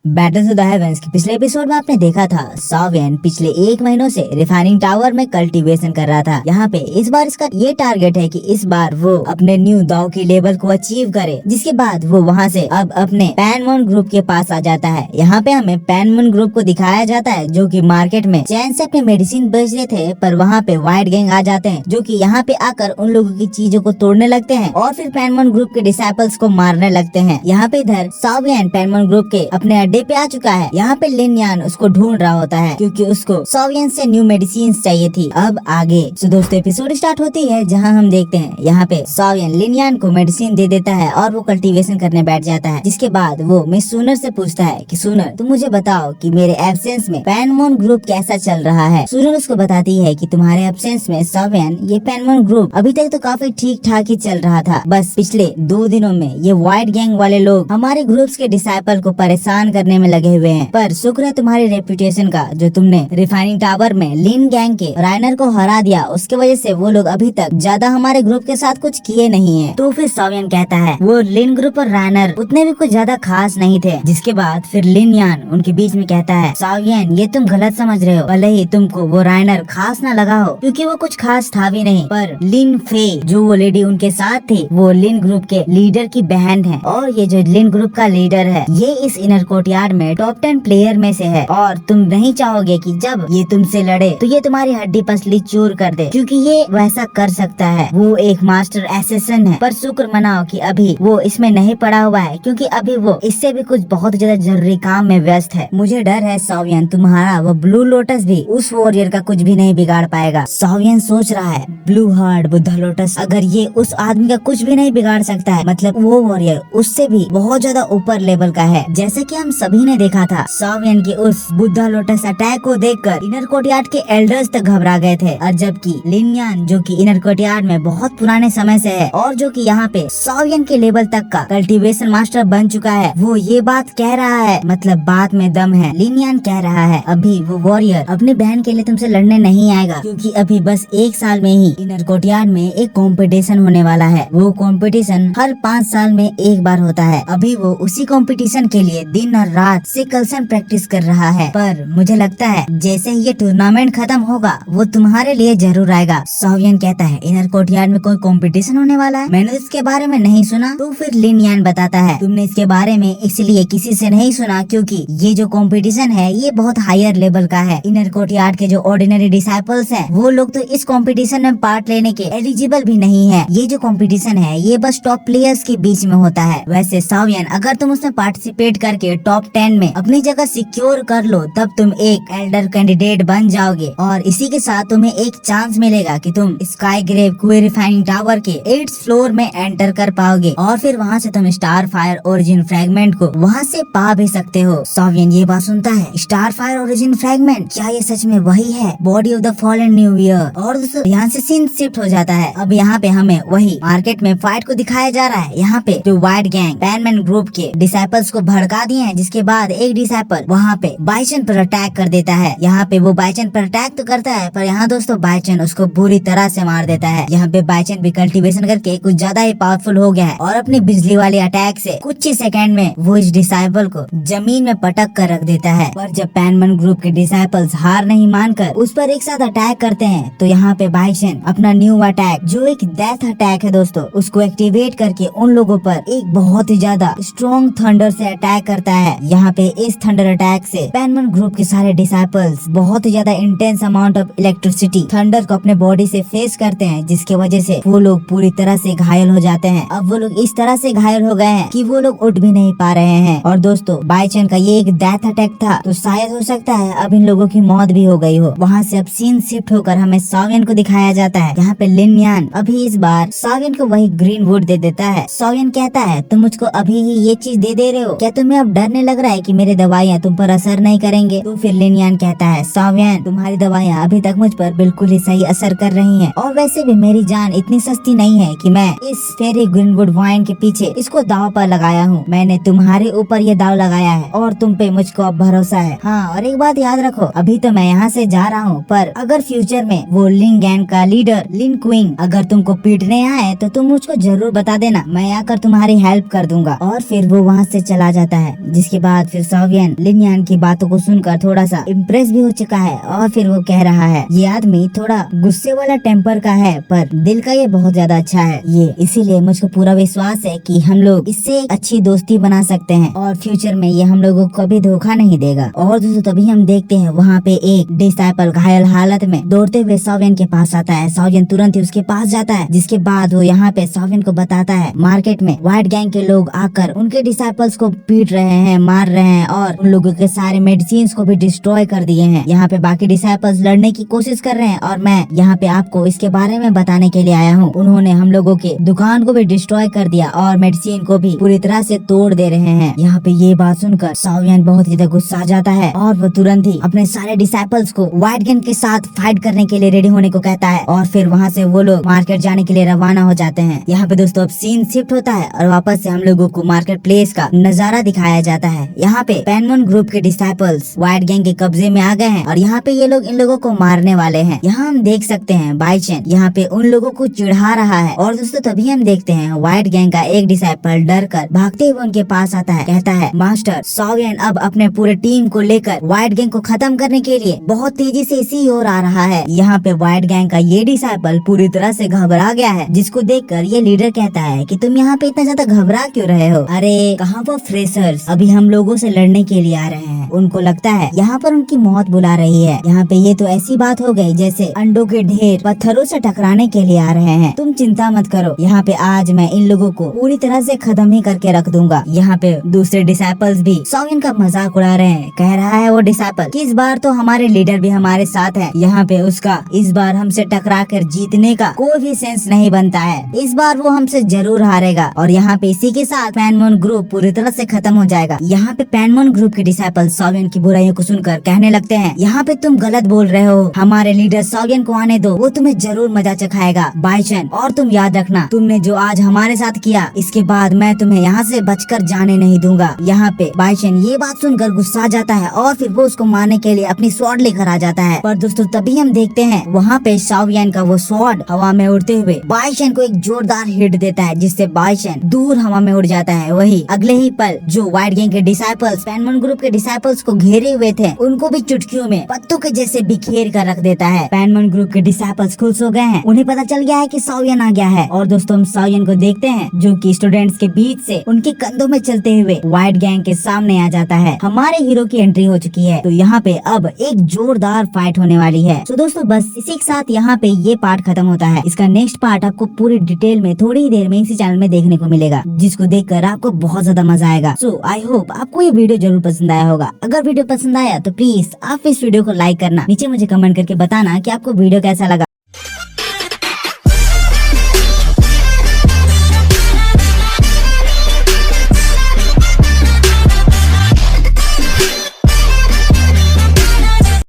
Battle to the heavens के पिछले episode में आपने देखा था सॉवियन पिछले 1 महीनों से रिफाइनिंग टावर में कल्टीवेशन कर रहा था। यहाँ पे इस बार इसका ये टारगेट है कि इस बार वो अपने न्यू दाव की लेवल को अचीव करे, जिसके बाद वो वहाँ से अब अपने पैनमोन ग्रुप के पास आ जाता है। यहाँ पे हमें पैनमोन ग्रुप को दिखाया जाता है जो कि मार्केट में चैन से अपने मेडिसिन बेच रहे थे, पर वहाँ पे व्हाइट गैंग आ जाते हैं जो कि यहाँ पे आकर उन लोगों की चीजों को तोड़ने लगते हैं और फिर पैनमोन ग्रुप के डिसाइपल्स को मारने लगते हैं। यहाँ पे इधर सॉवियन पैनमोन ग्रुप के अपने अड्डे पे आ चुका है। यहाँ पे लिन यान उसको ढूंढ रहा होता है क्योंकि उसको सॉवियन से न्यू मेडिसिन चाहिए थी। अब आगे दोस्तों एपिसोड स्टार्ट होती है जहाँ हम देखते हैं यहाँ पे सॉवियन लिन यान को मेडिसिन दे देता है और वो कल्टीवेशन करने बैठ जाता है। जिसके बाद वो मिस सूनर से पूछता है कि सूनर तुम मुझे बताओ कि मेरे एब्सेंस में पैनमोन ग्रुप कैसा चल रहा है। सूनर उसको बताती है कि तुम्हारे एब्सेंस में सॉवियन ये पैनमोन ग्रुप अभी तक तो काफी ठीक ठाक ही चल रहा था, बस पिछले 2 दिनों में ये व्हाइट गैंग वाले लोग हमारे ग्रुप्स के डिसाइपल को परेशान करने में लगे हुए हैं। पर शुक्र है तुम्हारी रेपुटेशन का, जो तुमने रिफाइनिंग टावर में लिन गैंग के राइनर को हरा दिया, उसके वजह से वो लोग अभी तक ज्यादा हमारे ग्रुप के साथ कुछ किए नहीं है। तो फिर सॉवियन कहता है वो लिन ग्रुप और राइनर उतने भी कुछ ज्यादा खास नहीं थे। जिसके बाद फिर लिन यान उनके बीच में कहता है सॉवियन ये तुम गलत समझ रहे हो, भले ही तुमको वो राइनर खास ना लगा हो क्योंकि वो कुछ खास था भी नहीं, पर लिन फे जो वो लेडी उनके साथ थी वो लिन ग्रुप के लीडर की बहन है और ये जो लिन ग्रुप का लीडर है ये इस इनर कोर्टयार्ड में टॉप 10 प्लेयर में से है और तुम नहीं चाहोगे कि जब ये तुमसे लड़े तो ये तुम्हारी हड्डी पसली चूर कर दे, क्योंकि ये वैसा कर सकता है। वो एक मास्टर एसेसन है, पर शुक्र मनाओ कि अभी वो इसमें नहीं पड़ा हुआ है क्योंकि अभी वो इससे भी कुछ बहुत ज्यादा जरूरी काम में व्यस्त है। मुझे डर है सॉवियन तुम्हारा वो ब्लू लोटस भी उस वॉरियर का कुछ भी नहीं बिगाड़ पाएगा। सॉवियन सोच रहा है ब्लू हार्ट बुद्धा लोटस अगर ये उस आदमी का कुछ भी नहीं बिगाड़ सकता है, मतलब वो वॉरियर उससे भी बहुत ज्यादा ऊपर लेवल का है। जैसे कि हम सभी ने देखा था सॉवियन की उस बुद्धा लोटस अटैक को देखकर इनर कोर्टयार्ड के एल्डर्स तक घबरा गए थे, और जबकि लिन यान जो कि इनर कोर्टयार्ड में बहुत पुराने समय से है और जो कि यहाँ पे सॉवियन के लेवल तक का कल्टीवेशन मास्टर बन चुका है, वो ये बात कह रहा है, मतलब बात में दम है। लिन यान कह रहा है अभी वो वॉरियर अपनी बहन के लिए तुमसे लड़ने नहीं आएगा क्योंकि अभी बस 1 साल में ही इनर कोर्टयार्ड में एक कंपटीशन होने वाला है। वो कंपटीशन हर 5 साल में एक बार होता है। अभी वो उसी कंपटीशन के लिए दिन और रात से कलसन प्रैक्टिस कर रहा है, पर मुझे लगता है जैसे ही ये टूर्नामेंट खत्म होगा वो तुम्हारे लिए जरूर आएगा। सॉवियन कहता है इनर कोर्टयार्ड में कोई कंपटीशन होने वाला है, मैंने इसके बारे में नहीं सुना। तो फिर लिन यान बताता है तुमने इसके बारे में इसलिए किसी से नहीं सुना क्योंकि ये जो कंपटीशन है ये बहुत हायर लेवल का है। इनर कोर्टयार्ड के जो ऑर्डिनरी डिसाइपल्स हैं वो लोग तो इस कंपटीशन में पार्ट लेने के एलिजिबल भी नहीं है। ये जो कंपटीशन है ये बस टॉप प्लेयर्स के बीच में होता है। वैसे सॉवियन अगर तुम उसमें पार्टिसिपेट करके टॉप 10 में अपनी जगह सिक्योर कर लो तब तुम एक एल्डर कैंडिडेट बन जाओगे और इसी के साथ तुम्हें एक चांस मिलेगा कि तुम स्काई ग्रेव क्वे रिफाइनिंग टावर के 8th फ्लोर में एंटर कर पाओगे और फिर वहाँ से तुम स्टार फायर ओरिजिन फ्रेगमेंट को वहाँ से पा भी सकते हो। सॉवियन ये बात सुनता है स्टार फायर ओरिजिन फ्रेगमेंट, क्या ये सच में वही है body of the fallen new year? और यहाँ से सीन शिफ्ट हो जाता है। अब यहाँ पे हमें वही मार्केट में फाइट को दिखाया जा रहा है। यहाँ पे जो व्हाइट गैंग पैनमैन ग्रुप के डिसाइपल्स को भड़का दिए हैं, जिसके बाद एक डिसाइपल वहाँ पे बाइचन पर अटैक कर देता है। यहाँ पे वो बाइचन पर अटैक तो करता है पर यहाँ दोस्तों बाइचन उसको बुरी तरह से मार देता है। यहाँ पे बाइचन भी कल्टीवेशन करके कुछ ज्यादा ही पावरफुल हो गया है और अपनी बिजली वाले अटैक से कुछ ही सेकंड में वो इस डिसाइपल को जमीन में पटक कर रख देता है। पर जब पैनमैन ग्रुप के डिसाइपल्स हार नहीं मानकर उस पर एक साथ अटैक करते हैं तो यहाँ पे बाइचन अपना न्यू अटैक जो एक डेथ अटैक है दोस्तों उसको एक्टिवेट करके उन लोगों पर एक बहुत ही ज्यादा स्ट्रॉन्ग थंडर से अटैक करता है। यहाँ पे इस थंडर अटैक से पैनमैन ग्रुप के सारे डिसाइपल्स बहुत ही ज्यादा intense amount of electricity thunder को अपने बॉडी से फेस करते हैं, जिसके वजह से वो लोग पूरी तरह से घायल हो जाते हैं। अब वो लोग इस तरह से घायल हो गए हैं कि वो लोग उठ भी नहीं पा रहे हैं। और दोस्तों बाइचन का ये एक डेथ अटैक था तो शायद हो सकता है अब इन लोगों की मौत भी हो गई हो। वहाँ से अब सीन शिफ्ट होकर हमें सॉवियन को दिखाया जाता है। यहाँ पे लिन यान अभी इस बार सॉवियन को वही ग्रीन वुड दे देता है। सॉवियन कहता है तुम मुझको अभी ही ये चीज दे रहे हो, क्या तुम्हें अब डरने लग रहा है कि मेरी दवाइयाँ तुम पर असर नहीं करेंगे? तो फिर लिन यान कहता है सॉवियन तुम्हारी दवाइयाँ अभी तक मुझ पर बिल्कुल ही सही असर कर रही हैं और वैसे भी मेरी जान इतनी सस्ती नहीं है कि मैं इस फेरी ग्रीनवुड वाइन के पीछे इसको दाव पर लगाया हूँ। मैंने तुम्हारे ऊपर ये दाव लगाया है और तुम पे मुझको अब भरोसा है। हाँ, और एक बात याद रखो अभी तो मैं यहाँ से जा रहा हूँ, पर अगर फ्यूचर में वो लिन गैंग का लीडर लिन क्विंग अगर तुमको पीटने आए तो तुम मुझको जरूर बता देना, मैं आकर तुम्हारी हेल्प कर दूंगा। और फिर वो वहाँ से चला जाता है। जिसके इसके बाद फिर सॉवियन लिनयान की बातों को सुनकर थोड़ा सा इम्प्रेस भी हो चुका है और फिर वो कह रहा है ये आदमी थोड़ा गुस्से वाला टेम्पर का है पर दिल का ये बहुत ज्यादा अच्छा है ये, इसीलिए मुझको पूरा विश्वास है कि हम लोग इससे अच्छी दोस्ती बना सकते हैं और फ्यूचर में ये हम लोगों को कभी धोखा नहीं देगा। और दोस्तों तभी हम देखते हैं वहाँ पे एक डिसाइपल घायल हालत में दौड़ते हुए सॉवियन के पास आता है। सॉवियन तुरंत ही उसके पास जाता है, जिसके बाद वो यहाँ पे सॉवियन को बताता है मार्केट में व्हाइट गैंग के लोग आकर उनके डिसाइपल्स को पीट रहे हैं, मार रहे हैं और उन लोगों के सारे मेडिसिन को भी डिस्ट्रॉय कर दिए हैं। यहाँ पे बाकी डिसाइपल्स लड़ने की कोशिश कर रहे हैं और मैं यहाँ पे आपको इसके बारे में बताने के लिए आया हूँ। उन्होंने हम लोगों के दुकान को भी डिस्ट्रॉय कर दिया और मेडिसिन को भी पूरी तरह से तोड़ दे रहे हैं। यहाँ पे ये बात सुनकर सॉवियन बहुत ही गुस्सा आ जाता है और वो तुरंत ही अपने सारे डिसाइपल्स को व्हाइट गैंग के साथ फाइट करने के लिए रेडी होने को कहता है और फिर वहाँ से वो लोग मार्केट जाने के लिए रवाना हो जाते हैं। यहाँ पे दोस्तों अब सीन शिफ्ट होता है और वापस से हम लोगों को मार्केट प्लेस का नजारा दिखाया जाता है। यहाँ पे पेनमोन ग्रुप के डिसाइपल्स व्हाइट गैंग के कब्जे में आ गए हैं और यहाँ पे ये लोग इन लोगों को मारने वाले हैं। यहाँ हम देख सकते हैं बाइचेन यहाँ पे उन लोगों को चिढ़ा रहा है और दोस्तों तभी हम देखते हैं व्हाइट गैंग का एक डिसाइपल डर कर भागते हुए उनके पास आता है, कहता है मास्टर सॉवियन अब अपने पूरे टीम को लेकर व्हाइट गैंग को खत्म करने के लिए बहुत तेजी से इसी ओर आ रहा है। यहाँ पे व्हाइट गैंग का ये डिसाइपल पूरी तरह से घबरा गया है, जिसको देखकर ये लीडर कहता है कि तुम यहाँ पे इतना ज्यादा घबरा क्यों रहे हो? अरे कहाँ वो फ्रेशर्स अभी हम लोगों से लड़ने के लिए आ रहे हैं, उनको लगता है यहाँ पर उनकी मौत बुला रही है। यहाँ पे ये तो ऐसी बात हो गई जैसे अंडों के ढेर पत्थरों से टकराने के लिए आ रहे हैं। तुम चिंता मत करो, यहाँ पे आज मैं इन लोगों को पूरी तरह से खत्म ही करके रख दूंगा। यहाँ पे दूसरे डिसाइपल्स भी सॉवियन का मजाक उड़ा रहे हैं। कह रहा है वो डिसाइपल कि इस बार तो हमारे लीडर भी हमारे साथ है, यहाँ पे उसका इस बार हमसे टकरा कर जीतने का कोई भी सेंस नहीं बनता है। इस बार वो हमसे जरूर हारेगा और यहाँ पे इसी के साथ पेनमोन ग्रुप पूरी तरह से खत्म हो जाएगा। यहाँ पे पेनमोन ग्रुप के डिसाइपल सॉवियन की बुराइयों को सुनकर कहने लगते हैं यहाँ पे तुम गलत बोल रहे हो, हमारे लीडर सॉवियन को आने दो, वो तुम्हें जरूर मजा चखाएगा बाइचन। और तुम याद रखना तुमने जो आज हमारे साथ किया इसके बाद मैं तुम्हें यहाँ से बचकर जाने नहीं दूंगा। यहाँ पे बाइचन ये बात सुनकर गुस्सा जाता है और फिर वो उसको मारने के लिए अपनी स्वॉर्ड लेकर आ जाता है। पर दोस्तों तभी हम देखते हैं वहाँ पे सॉवियन का वो स्वॉर्ड हवा में उड़ते हुए बाइचन को एक जोरदार हिट देता है, जिससे बाइचन दूर हवा में उड़ जाता है। वही अगले ही पल जो व्हाइट गैंग के डिसाइपल्स पेनमोन ग्रुप के डिसाइपल्स को घेरे हुए थे उनको भी चुटकियों में पत्तों के जैसे बिखेर कर रख देता है। पेनमोन ग्रुप के डिसाइपल्स खुश हो गए हैं, उन्हें पता चल गया है कि सॉवियन आ गया है। और दोस्तों हम सॉवियन को देखते हैं जो कि स्टूडेंट्स के बीच से उनके कंधों में चलते हुए व्हाइट गैंग के सामने आ जाता है। हमारे हीरो की एंट्री हो चुकी है, तो यहाँ पे अब एक जोरदार फाइट होने वाली है। तो दोस्तों बस इसी के साथ यहाँ पे ये पार्ट खत्म होता है। इसका नेक्स्ट पार्ट आपको पूरी डिटेल में थोड़ी ही देर में इसी चैनल में देखने को मिलेगा, जिसको देखकर आपको बहुत ज्यादा मजा आएगा। सो आई होप आपको ये वीडियो जरूर पसंद आया होगा। अगर वीडियो पसंद आया तो प्लीज आप इस वीडियो को लाइक करना, नीचे मुझे कमेंट करके बताना कि आपको वीडियो कैसा लगा।